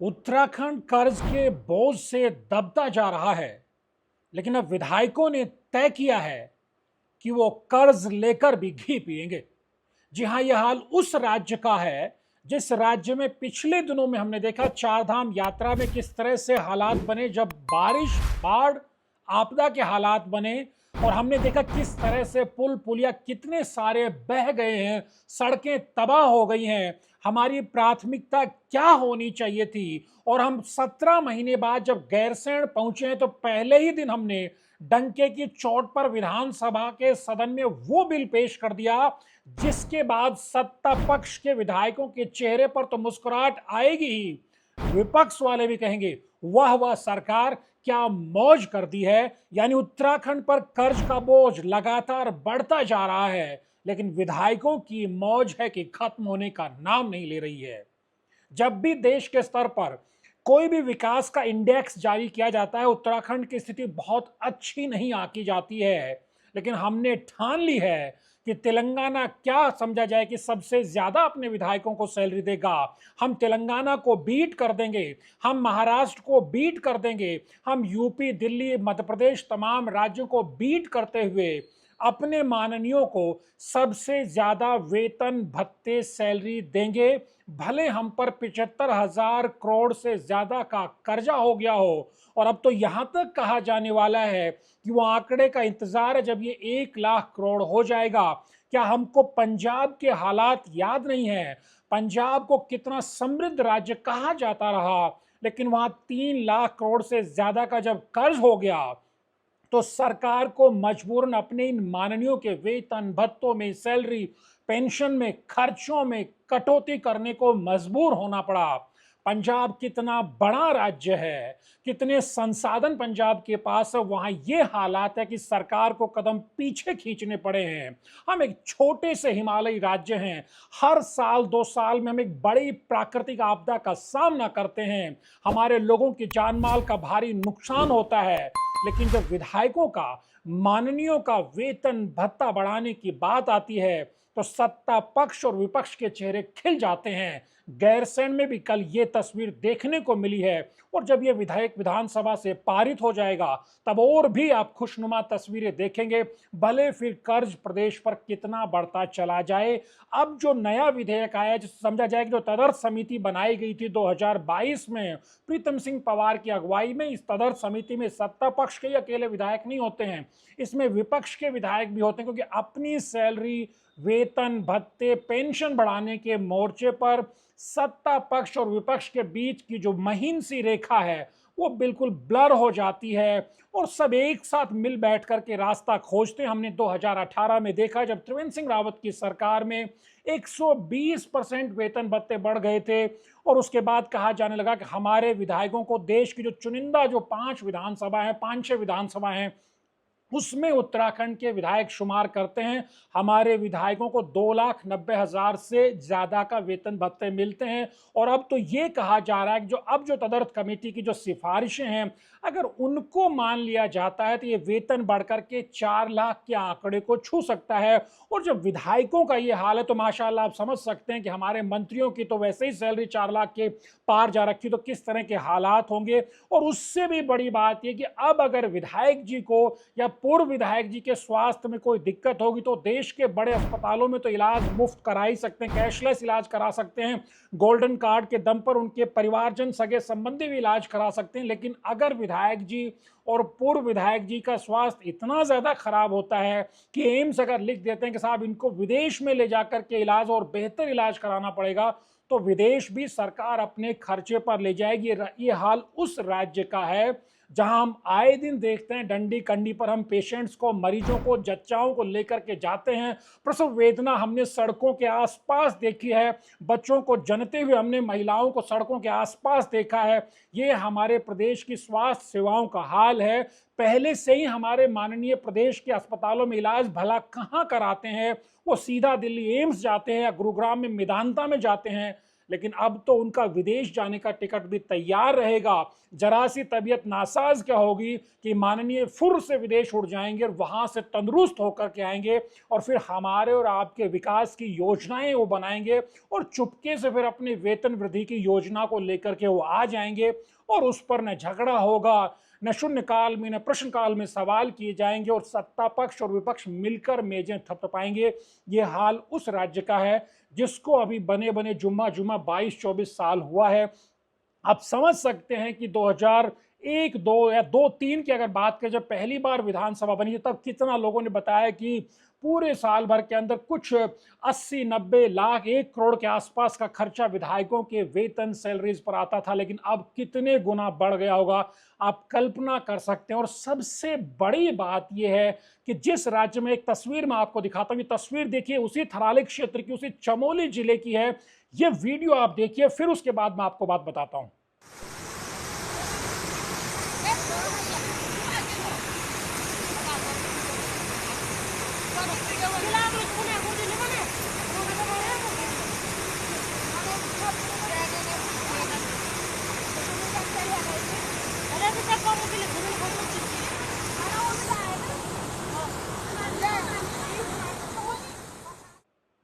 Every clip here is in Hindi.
उत्तराखंड कर्ज के बोझ से दबता जा रहा है, लेकिन अब विधायकों ने तय किया है कि वो कर्ज लेकर भी घी पिएंगे। जी हां, यह हाल उस राज्य का है जिस राज्य में पिछले दिनों में हमने देखा चारधाम यात्रा में किस तरह से हालात बने, जब बारिश, बाढ़, आपदा के हालात बने और हमने देखा किस तरह से पुल पुलिया कितने सारे बह गए हैं, सड़कें तबाह हो गई हैं। हमारी प्राथमिकता क्या होनी चाहिए थी, और हम 17 महीने बाद जब गैरसैंण पहुंचे हैं तो पहले ही दिन हमने डंके की चोट पर विधानसभा के सदन में वो बिल पेश कर दिया जिसके बाद सत्ता पक्ष के विधायकों के चेहरे पर तो मुस्कुराहट आएगी ही, विपक्ष वाले भी कहेंगे वाह वाह सरकार क्या मौज कर दी है। यानी उत्तराखंड पर कर्ज का बोझ लगातार बढ़ता जा रहा है, लेकिन विधायकों की मौज है कि खत्म होने का नाम नहीं ले रही है। जब भी देश के स्तर पर कोई भी विकास का इंडेक्स जारी किया जाता है, उत्तराखंड की स्थिति बहुत अच्छी नहीं आकी जाती है। लेकिन हमने ठान ली है कि तेलंगाना क्या समझा जाए कि सबसे ज्यादा अपने विधायकों को सैलरी देगा। हम तेलंगाना को बीट कर देंगे, हम महाराष्ट्र को बीट कर देंगे, हम यूपी, दिल्ली, मध्य प्रदेश तमाम राज्यों को बीट करते हुए अपने माननीयों को सबसे ज्यादा वेतन भत्ते सैलरी देंगे। भले हम पर 75,000 करोड़ से ज्यादा का कर्जा हो गया हो, और अब तो यहां तक कहा जाने वाला है कि वो आंकड़े का इंतजार है जब ये 1 लाख करोड़ हो जाएगा। क्या हमको पंजाब के हालात याद नहीं है? पंजाब को कितना समृद्ध राज्य कहा जाता रहा, लेकिन वहां 3 लाख करोड़ से ज्यादा का जब कर्ज हो गया तो सरकार को मजबूरन अपने इन माननीयों के वेतन भत्तों में, सैलरी, पेंशन में, खर्चों में कटौती करने को मजबूर होना पड़ा। पंजाब कितना बड़ा राज्य है, कितने संसाधन पंजाब के पास है, वहां ये हालात है कि सरकार को कदम पीछे खींचने पड़े हैं। हम एक छोटे से हिमालयी राज्य हैं, हर साल 2 साल में हम एक बड़ी प्राकृतिक आपदा का सामना करते हैं, हमारे लोगों की जान माल का भारी नुकसान होता है। लेकिन जब विधायकों का, माननीयों का वेतन भत्ता बढ़ाने की बात आती है तो सत्ता पक्ष और विपक्ष के चेहरे खिल जाते हैं। गैरसैंण में भी कल ये तस्वीर देखने को मिली है, और जब ये विधेयक विधानसभा से पारित हो जाएगा तब और भी आप खुशनुमा तस्वीरें देखेंगे। भले फिर कर्ज प्रदेश पर कितना बढ़ता चला जाए, अब जो नया विधेयक आया जिसे समझा जाए कि जो तदर्थ समिति बनाई गई थी 2022 में प्रीतम सिंह पवार की अगुवाई में, इस तदर्थ समिति में सत्ता पक्ष के अकेले विधायक नहीं होते हैं, इसमें विपक्ष के विधायक भी होते हैं, क्योंकि अपनी सैलरी, वेतन भत्ते, पेंशन बढ़ाने के मोर्चे पर सत्ता पक्ष और विपक्ष के बीच की जो महीन सी रेखा है वो बिल्कुल ब्लर हो जाती है, और सब एक साथ मिल बैठ करके रास्ता खोजते हैं। हमने 2018 में देखा जब त्रिवेंद्र सिंह रावत की सरकार में 120% वेतन भत्ते बढ़ गए थे, और उसके बाद कहा जाने लगा कि हमारे विधायकों को देश की जो चुनिंदा जो 5 विधानसभा है, 5-6 विधानसभा हैं, उसमें उत्तराखंड के विधायक शुमार करते हैं। हमारे विधायकों को 2,90,000 से ज्यादा का वेतन भत्ते मिलते हैं, और अब तो ये कहा जा रहा है कि जो तदर्थ कमेटी की जो सिफारिशें हैं अगर उनको मान लिया जाता है तो ये वेतन बढ़कर के 4 लाख के आंकड़े को छू सकता है। और जब विधायकों का ये हाल है तो माशाल्लाह आप समझ सकते हैं कि हमारे मंत्रियों की तो वैसे ही सैलरी 4 लाख के पार जा रखी, तो किस तरह के हालात होंगे। और उससे भी बड़ी बात यह कि अब अगर विधायक जी को या पूर्व विधायक जी के स्वास्थ्य में कोई दिक्कत होगी तो देश के बड़े अस्पतालों में तो इलाज मुफ्त करा ही सकते हैं, कैशलेस इलाज करा सकते हैं, गोल्डन कार्ड के दम पर उनके परिवारजन, सगे संबंधी भी इलाज करा सकते हैं। लेकिन अगर विधायक जी और पूर्व विधायक जी का स्वास्थ्य इतना ज्यादा खराब होता है कि एम्स अगर लिख देते हैं कि साहब इनको विदेश में ले जाकर के इलाज और बेहतर इलाज कराना पड़ेगा, तो विदेश भी सरकार अपने खर्चे पर ले जाएगी। ये हाल उस राज्य का है जहां हम आए दिन देखते हैं डंडी कंडी पर हम पेशेंट्स को, मरीजों को, जच्चाओं को लेकर के जाते हैं। प्रसव वेदना हमने सड़कों के आसपास देखी है, बच्चों को जनते हुए हमने महिलाओं को सड़कों के आसपास देखा है। ये हमारे प्रदेश की स्वास्थ्य सेवाओं का हाल है। पहले से ही हमारे माननीय प्रदेश के अस्पतालों में इलाज भला कहाँ कराते हैं, वो सीधा दिल्ली एम्स जाते हैं या गुरुग्राम में मेदांता में जाते हैं। लेकिन अब तो उनका विदेश जाने का टिकट भी तैयार रहेगा। जरा सी तबीयत नासाज क्या होगी कि माननीय फुर से विदेश उड़ जाएंगे और वहां से तंदुरुस्त होकर के आएंगे और फिर हमारे और आपके विकास की योजनाएं वो बनाएंगे और चुपके से फिर अपनी वेतन वृद्धि की योजना को लेकर के वो आ जाएंगे और उस पर न झगड़ा होगा, न शून्यकाल में न प्रश्नकाल में सवाल किए जाएंगे और सत्ता पक्ष और विपक्ष मिलकर मेजें थपथपाएंगे। ये हाल उस राज्य का है जिसको अभी बने बने जुम्मा जुम्मा 22-24 साल हुआ है। आप समझ सकते हैं कि 2001, 2 या 2, 3 की अगर बात करें, जब पहली बार विधानसभा बनी तब कितना लोगों ने बताया कि पूरे साल भर के अंदर कुछ 80, 90 लाख, 1 करोड़ के आसपास का खर्चा विधायकों के वेतन सैलरीज पर आता था, लेकिन अब कितने गुना बढ़ गया होगा आप कल्पना कर सकते हैं। और सबसे बड़ी बात यह है कि जिस राज्य में, एक तस्वीर मैं आपको दिखाता हूं, ये तस्वीर देखिए उसी थराली क्षेत्र की, उसी चमोली जिले की है। ये वीडियो आप देखिए, फिर उसके बाद मैं आपको बात बताता हूं।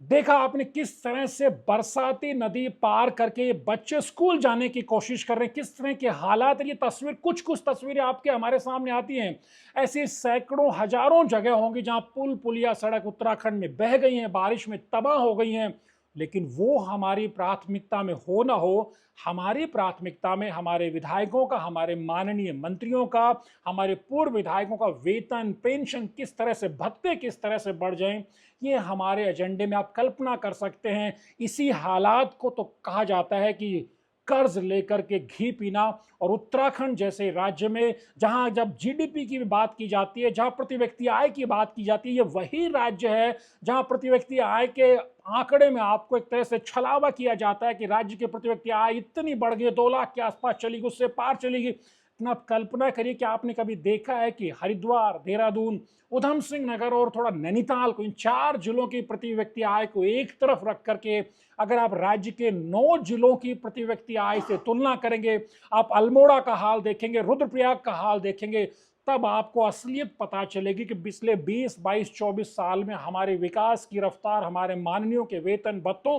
देखा आपने किस तरह से बरसाती नदी पार करके ये बच्चे स्कूल जाने की कोशिश कर रहे हैं, किस तरह के हालात। ये तस्वीर, कुछ कुछ तस्वीरें आपके हमारे सामने आती हैं, ऐसी सैकड़ों हजारों जगह होंगी जहां पुल पुलिया सड़क उत्तराखंड में बह गई हैं, बारिश में तबाह हो गई हैं। लेकिन वो हमारी प्राथमिकता में हो ना हो, हमारी प्राथमिकता में हमारे विधायकों का, हमारे माननीय मंत्रियों का, हमारे पूर्व विधायकों का वेतन, पेंशन किस तरह से, भत्ते किस तरह से बढ़ जाएं, ये हमारे एजेंडे में। आप कल्पना कर सकते हैं, इसी हालात को तो कहा जाता है कि कर्ज लेकर के घी पीना। और उत्तराखंड जैसे राज्य में, जहां जब जीडीपी की बात की जाती है, जहां प्रति व्यक्ति आय की बात की जाती है, ये वही राज्य है जहां प्रति व्यक्ति आय के आंकड़े में आपको एक तरह से छलावा किया जाता है कि राज्य के प्रति व्यक्ति आय इतनी बढ़ गई, 2 लाख के आसपास चली गई, उससे पार चली गई। आप कल्पना करिए कि आपने कभी देखा है कि हरिद्वार, देहरादून, उधम सिंह नगर और थोड़ा नैनीताल को, इन 4 जिलों की प्रति व्यक्ति आय को एक तरफ रख करके अगर आप राज्य के 9 जिलों की प्रति व्यक्ति आय से तुलना करेंगे, आप अल्मोड़ा का हाल देखेंगे, रुद्रप्रयाग का हाल देखेंगे, तब आपको असलियत पता चलेगी कि पिछले 20, 22, 24 साल में हमारे विकास की रफ्तार, हमारे माननीयों के वेतन भत्तों,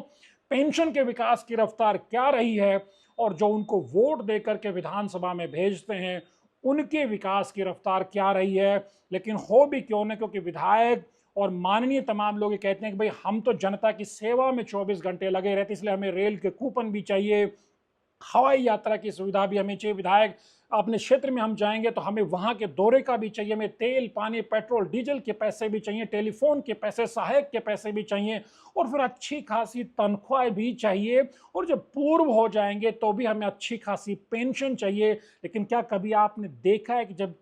पेंशन के विकास की रफ्तार क्या रही है, और जो उनको वोट देकर के विधानसभा में भेजते हैं उनके विकास की रफ्तार क्या रही है। लेकिन हो भी क्यों ना, क्योंकि विधायक और माननीय तमाम लोग ये कहते हैं कि भाई हम तो जनता की सेवा में 24 घंटे लगे रहते, इसलिए हमें रेल के कूपन भी चाहिए, हवाई यात्रा की सुविधा भी हमें चाहिए। विधायक अपने क्षेत्र में हम जाएंगे तो हमें वहां के दौरे का भी चाहिए, हमें तेल, पानी, पेट्रोल, डीजल के पैसे भी चाहिए, टेलीफोन के पैसे, सहायक के पैसे भी चाहिए, और फिर अच्छी खासी तनख्वाह भी चाहिए, और जब पूर्व हो जाएंगे तो भी हमें अच्छी खासी पेंशन चाहिए। लेकिन क्या कभी आपने देखा है कि जब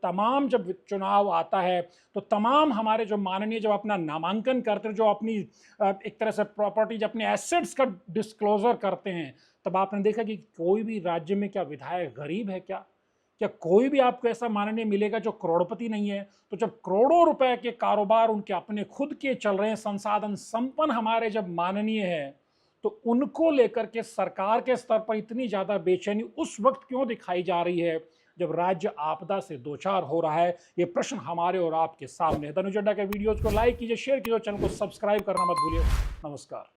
चुनाव आता है तो तमाम हमारे जो माननीय जब अपना नामांकन करते हैं, जो अपनी एक तरह से प्रॉपर्टी, अपने एसेट्स का डिस्क्लोजर करते हैं, तब आपने देखा कि कोई भी राज्य में क्या विधायक गरीब है? क्या कोई भी आपको ऐसा माननीय मिलेगा जो करोड़पति नहीं है? तो जब करोड़ों रुपए के कारोबार उनके अपने खुद के चल रहे हैं, संसाधन संपन्न हमारे जब माननीय है, तो उनको लेकर के सरकार के स्तर पर इतनी ज्यादा बेचैनी उस वक्त क्यों दिखाई जा रही है जब राज्य आपदा से दो चार हो रहा है? ये प्रश्न हमारे और आपके सामने है। तनुज अड्डा के वीडियोज को लाइक कीजिए, शेयर कीजिए, चैनल को सब्सक्राइब करना मत भूलिए। नमस्कार।